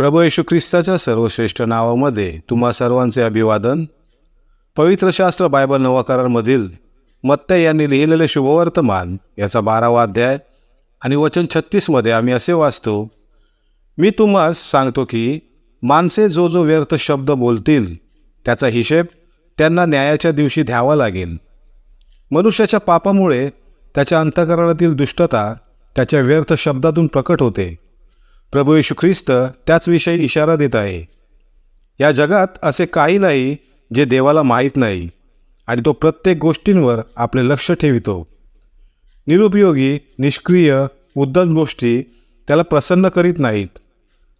प्रभू येशू ख्रिस्ताच्या सर्वश्रेष्ठ नावामध्ये तुम्हा सर्वांचे अभिवादन. पवित्र शास्त्र बायबल नवा करारमधील मत्तै यांनी लिहिलेले शुभवर्तमान याचा 12वा अध्याय आणि वचन 36 मध्ये आम्ही असे वाचतो, मी तुम्हास सांगतो की माणसे जो व्यर्थ शब्द बोलतील त्याचा हिशेब त्यांना न्यायाच्या दिवशी द्यावा लागेल. मनुष्याच्या पापामुळे त्याच्या अंतःकरणातील दुष्टता त्याच्या व्यर्थ शब्दातून प्रकट होते. प्रभू येशू ख्रिस्त त्याचविषयी इशारा देत आहे. या जगात असे काही नाही जे देवाला माहीत नाही आणि तो प्रत्येक गोष्टींवर आपले लक्ष ठेवितो. निरुपयोगी, निष्क्रिय, उद्धट गोष्टी त्याला प्रसन्न करीत नाहीत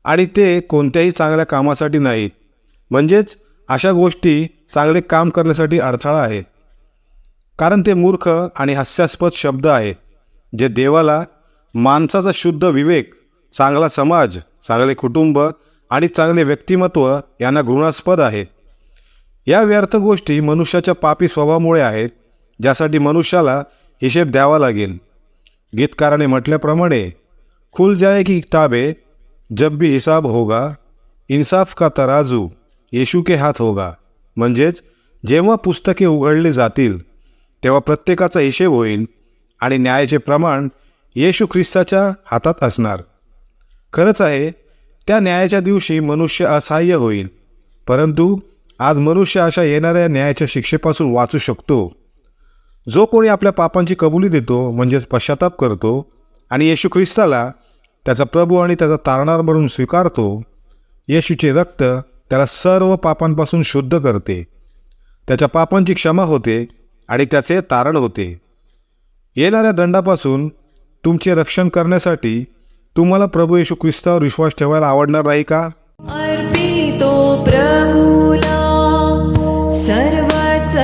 आणि ते कोणत्याही चांगल्या कामासाठी नाहीत. म्हणजेच अशा गोष्टी चांगले काम करण्यासाठी अडथळा आहेत, कारण ते मूर्ख आणि हास्यास्पद शब्द आहेत जे देवाला, माणसाचा शुद्ध विवेक, चांगला समाज, चांगले कुटुंब आणि चांगले व्यक्तिमत्व यांना घृणास्पद आहेत. या व्यर्थ गोष्टी मनुष्याच्या पापी स्वभावामुळे आहेत, ज्यासाठी मनुष्याला हिशेब द्यावा लागेल. गीतकाराने म्हटल्याप्रमाणे, खुल जाएगी किताबें जब भी हिसाब होगा, इंसाफ का तराजू येशू के हात होगा. म्हणजेच जेव्हा पुस्तके उघडली जातील तेव्हा प्रत्येकाचा हिशेब होईल आणि न्यायाचे प्रमाण येशू ख्रिस्ताच्या हातात असणार. खरंच आहे, त्या न्यायाच्या दिवशी मनुष्य असहाय्य होईल, परंतु आज मनुष्य अशा येणाऱ्या न्यायाच्या शिक्षेपासून वाचू शकतो. जो कोणी आपल्या पापांची कबुली देतो, म्हणजेच पश्चाताप करतो आणि येशू ख्रिस्ताला त्याचा प्रभू आणि त्याचा तारणारा म्हणून स्वीकारतो, येशूचे रक्त त्याला सर्व पापांपासून शुद्ध करते, त्याच्या पापांची क्षमा होते आणि त्याचे तारण होते. येणाऱ्या दंडापासून तुमचे रक्षण करण्यासाठी तुम्हाला प्रभू येशू ख्रिस्तावर विश्वास ठेवायला आवडणार नाही का? अर्पितो प्रभूला सर्वच